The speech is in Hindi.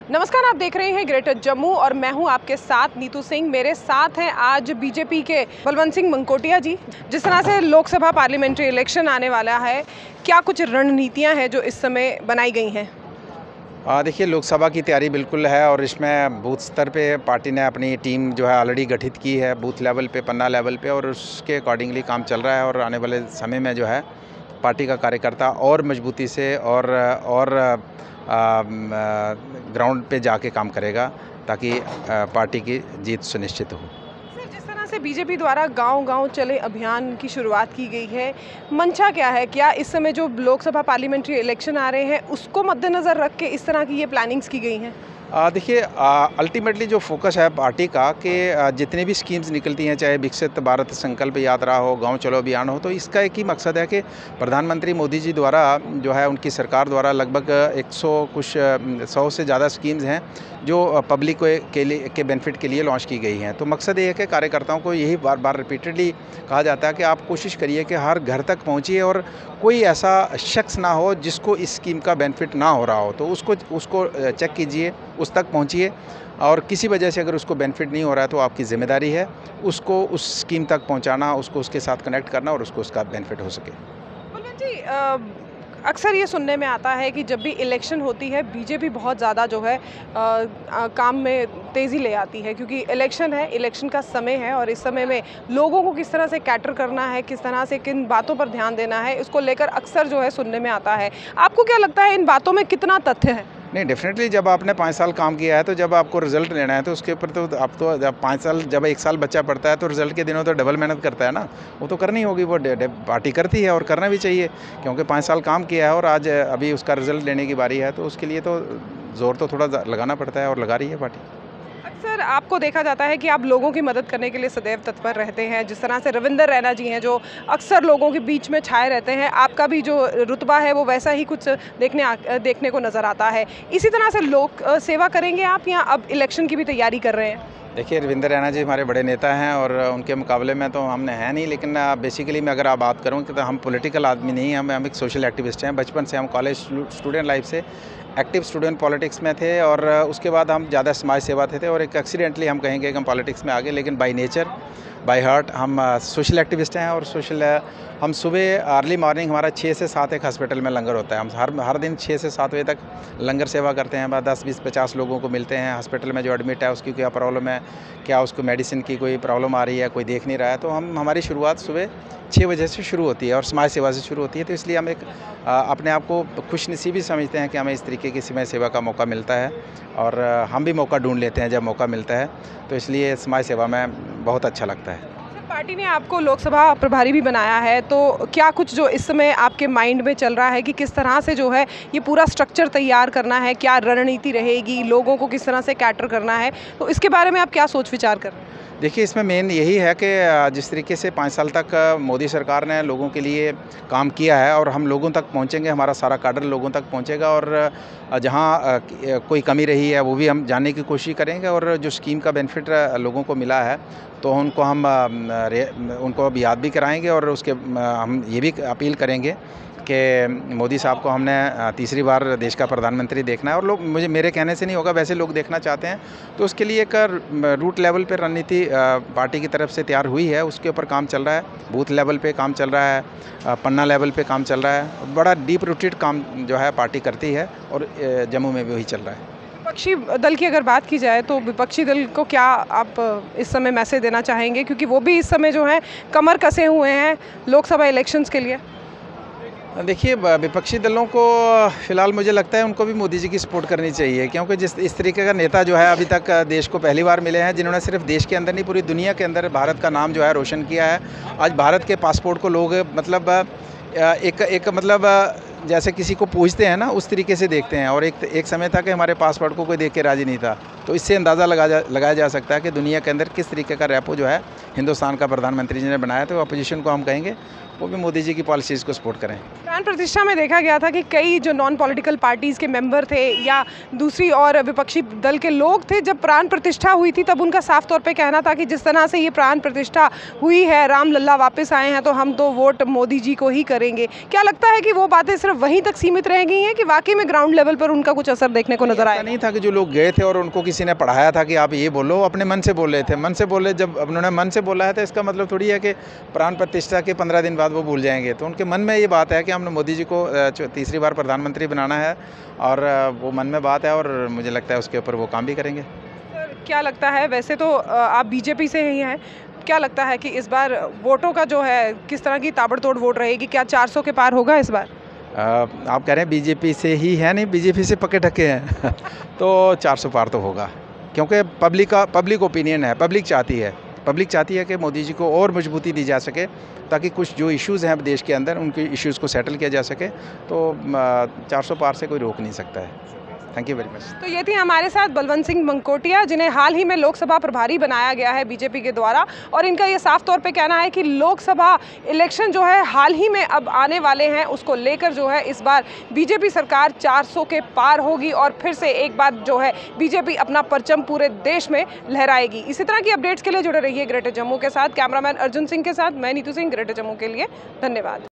नमस्कार, आप देख रहे हैं ग्रेटर जम्मू और मैं हूं आपके साथ नीतू सिंह। मेरे साथ हैं आज बीजेपी के बलवंत सिंह मंकोटिया जी। जिस तरह से लोकसभा पार्लियामेंट्री इलेक्शन आने वाला है, क्या कुछ रणनीतियां हैं जो इस समय बनाई गई हैं? देखिए, लोकसभा की तैयारी बिल्कुल है और इसमें बूथ स्तर पे पार्टी ने अपनी टीम जो है ऑलरेडी गठित की है, बूथ लेवल पे, पन्ना लेवल पे, और उसके अकॉर्डिंगली काम चल रहा है। और आने वाले समय में जो है पार्टी का कार्यकर्ता और मजबूती से और ग्राउंड पे जाके काम करेगा ताकि पार्टी की जीत सुनिश्चित हो। सर, जिस तरह से बीजेपी द्वारा गांव-गांव चले अभियान की शुरुआत की गई है, मंशा क्या है? क्या इस समय जो लोकसभा पार्लियामेंट्री इलेक्शन आ रहे हैं उसको मद्देनज़र रख के इस तरह की ये प्लानिंग्स की गई हैं? देखिए, अल्टीमेटली जो फोकस है पार्टी का कि जितनी भी स्कीम्स निकलती हैं, चाहे विकसित भारत संकल्प यात्रा हो, गांव चलो अभियान हो, तो इसका एक ही मकसद है कि प्रधानमंत्री मोदी जी द्वारा जो है उनकी सरकार द्वारा लगभग 100 से ज़्यादा स्कीम्स हैं जो पब्लिक के बेनिफिट के लिए लॉन्च की गई हैं। तो मकसद ये है कि कार्यकर्ताओं को यही बार बार रिपीटेडली कहा जाता है कि आप कोशिश करिए कि हर घर तक पहुँचिए और कोई ऐसा शख्स ना हो जिसको इस स्कीम का बेनिफिट ना हो रहा हो, तो उसको चेक कीजिए, उस तक पहुंचिए, और किसी वजह से अगर उसको बेनिफिट नहीं हो रहा है तो आपकी ज़िम्मेदारी है उसको उस स्कीम तक पहुंचाना, उसको उसके साथ कनेक्ट करना और उसको उसका बेनिफिट हो सके। बलवंत जी, अक्सर ये सुनने में आता है कि जब भी इलेक्शन होती है बीजेपी बहुत ज़्यादा जो है काम में तेज़ी ले आती है, क्योंकि इलेक्शन है, इलेक्शन का समय है और इस समय में लोगों को किस तरह से कैटर करना है, किस तरह से किन बातों पर ध्यान देना है, इसको लेकर अक्सर जो है सुनने में आता है। आपको क्या लगता है इन बातों में कितना तथ्य है? नहीं, डेफिनेटली जब आपने 5 साल काम किया है तो जब आपको रिजल्ट लेना है तो उसके ऊपर तो आप तो जब 5 साल जब 1 साल बच्चा पढ़ता है तो रिजल्ट के दिनों तो डबल मेहनत करता है ना, वो तो करनी होगी, वो पार्टी करती है और करना भी चाहिए क्योंकि 5 साल काम किया है और आज अभी उसका रिजल्ट लेने की बारी है, तो उसके लिए तो ज़ोर तो थोड़ा लगाना पड़ता है और लगा रही है पार्टी। अक्सर आपको देखा जाता है कि आप लोगों की मदद करने के लिए सदैव तत्पर रहते हैं। जिस तरह से रविंदर रैना जी हैं जो अक्सर लोगों के बीच में छाए रहते हैं, आपका भी जो रुतबा है वो वैसा ही कुछ देखने को नज़र आता है। इसी तरह से लोक सेवा करेंगे आप, या अब इलेक्शन की भी तैयारी कर रहे हैं? देखिए, रविंदर रैना जी हमारे बड़े नेता हैं और उनके मुकाबले में तो हमने हैं नहीं, लेकिन बेसिकली मैं अगर आप बात करूँ तो हम पॉलिटिकल आदमी नहीं हैं, हम एक सोशल एक्टिविस्ट हैं। बचपन से हम कॉलेज स्टूडेंट लाइफ से एक्टिव स्टूडेंट पॉलिटिक्स में थे और उसके बाद हम ज़्यादा समाज सेवा थे और एक एक्सीडेंटली हम कहेंगे कि हम पॉलिटिक्स में आ गए, लेकिन बाय नेचर बाय हार्ट हम सोशल एक्टिविस्ट हैं। और हम सुबह अर्ली मॉर्निंग हमारा 6 से 7 एक हॉस्पिटल में लंगर होता है। हम हर दिन 6 से 7 बजे तक लंगर सेवा करते हैं। 10, 20, 50 लोगों को मिलते हैं हॉस्पिटल में जो एडमिट है, उसकी क्या प्रॉब्लम है, क्या उसको मेडिसिन की कोई प्रॉब्लम आ रही है, कोई देख नहीं रहा है, तो हमारी शुरुआत सुबह 6 बजे से शुरू होती है और समाज सेवा से शुरू होती है। तो इसलिए हम अपने आप को खुशनसीबी समझते हैं कि हमें इस तरीके की समाज सेवा का मौका मिलता है और हम भी मौका ढूंढ लेते हैं जब मौका मिलता है, तो इसलिए समाज सेवा में बहुत अच्छा लगता है। पार्टी ने आपको लोकसभा प्रभारी भी बनाया है, तो क्या कुछ जो इस समय आपके माइंड में चल रहा है कि किस तरह से जो है ये पूरा स्ट्रक्चर तैयार करना है, क्या रणनीति रहेगी, लोगों को किस तरह से कैटर करना है, तो इसके बारे में आप क्या सोच विचार कर रहे हैं? देखिए, इसमें मेन यही है कि जिस तरीके से 5 साल तक मोदी सरकार ने लोगों के लिए काम किया है और हम लोगों तक पहुंचेंगे, हमारा सारा काडर लोगों तक पहुंचेगा और जहां कोई कमी रही है वो भी हम जानने की कोशिश करेंगे और जो स्कीम का बेनिफिट लोगों को मिला है तो उनको अब याद भी कराएंगे और हम ये भी अपील करेंगे कि मोदी साहब को हमने तीसरी बार देश का प्रधानमंत्री देखना है और मेरे कहने से नहीं होगा, वैसे लोग देखना चाहते हैं, तो उसके लिए एक रूट लेवल पे रणनीति पार्टी की तरफ से तैयार हुई है, उसके ऊपर काम चल रहा है, बूथ लेवल पे काम चल रहा है, पन्ना लेवल पे काम चल रहा है, बड़ा डीप रूटेड काम जो है पार्टी करती है और जम्मू में भी वही चल रहा है। विपक्षी दल की अगर बात की जाए तो विपक्षी दल को क्या आप इस समय मैसेज देना चाहेंगे, क्योंकि वो भी इस समय जो है कमर कसे हुए हैं लोकसभा इलेक्शंस के लिए? देखिए, विपक्षी दलों को फ़िलहाल मुझे लगता है उनको भी मोदी जी की सपोर्ट करनी चाहिए, क्योंकि इस तरीके का नेता जो है अभी तक देश को पहली बार मिले हैं जिन्होंने सिर्फ देश के अंदर नहीं पूरी दुनिया के अंदर भारत का नाम जो है रोशन किया है। आज भारत के पासपोर्ट को लोग मतलब मतलब जैसे किसी को पूछते हैं ना, उस तरीके से देखते हैं और एक समय था कि हमारे पासपोर्ट को कोई देख के राज़ी नहीं था। तो इससे अंदाज़ा लगाया जा सकता है कि दुनिया के अंदर किस तरीके का रेपो जो है हिंदुस्तान का प्रधानमंत्री जी ने बनाया, तो अपोजिशन को हम कहेंगे वो भी मोदी जी की पॉलिसीज़ को सपोर्ट करें। प्राण प्रतिष्ठा में देखा गया था कि कई जो नॉन पॉलिटिकल पार्टीज़ के मेंबर थे या दूसरी और विपक्षी दल के लोग थे, जब प्राण प्रतिष्ठा हुई थी तब उनका साफ तौर पे कहना था कि जिस तरह से ये प्राण प्रतिष्ठा हुई है, राम लल्ला वापस आए हैं, तो हम तो वोट मोदी जी को ही करेंगे। क्या लगता है कि वो बातें सिर्फ वहीं तक सीमित रह गई हैं कि वाकई में ग्राउंड लेवल पर उनका कुछ असर देखने को नजर आया? नहीं था कि जो लोग गए थे और उनको किसी ने पढ़ाया था कि आप ये बोलो, अपने मन से बोल रहे थे। मन से बोले, जब उन्होंने मन से बोला है तो इसका मतलब थोड़ी है कि प्राण प्रतिष्ठा के 15 दिन बाद वो भूल जाएंगे। तो उनके मन में ये बात है कि हमने मोदी जी को तीसरी बार प्रधानमंत्री बनाना है, और वो मन में बात है, और मुझे लगता है उसके ऊपर वो काम भी करेंगे। सर, क्या लगता है, वैसे तो आप बीजेपी से ही हैं, क्या लगता है कि इस बार वोटों का जो है किस तरह की ताबड़तोड़ वोट रहेगी? क्या 400 के पार होगा इस बार? आप कह रहे हैं बीजेपी से ही है, नहीं बीजेपी से पक्के ढके हैं तो 400 पार तो होगा, क्योंकि पब्लिक ओपिनियन है, पब्लिक चाहती है कि मोदी जी को और मजबूती दी जा सके, ताकि कुछ जो इश्यूज़ हैं देश के अंदर उनके इश्यूज़ को सेटल किया जा सके। तो 400 पार से कोई रोक नहीं सकता है। Thank you very much. तो ये थी हमारे साथ बलवंत सिंह मंकोटिया, जिन्हें हाल ही में लोकसभा प्रभारी बनाया गया है बीजेपी के द्वारा, और इनका ये साफ तौर पे कहना है कि लोकसभा इलेक्शन जो है हाल ही में अब आने वाले हैं, उसको लेकर जो है इस बार बीजेपी सरकार 400 के पार होगी और फिर से एक बार जो है बीजेपी अपना परचम पूरे देश में लहराएगी। इसी तरह की अपडेट्स के लिए जुड़े रहिए ग्रेटर जम्मू के साथ। कैमरामैन अर्जुन सिंह के साथ मैं नीतू सिंह, ग्रेटर जम्मू के लिए। धन्यवाद।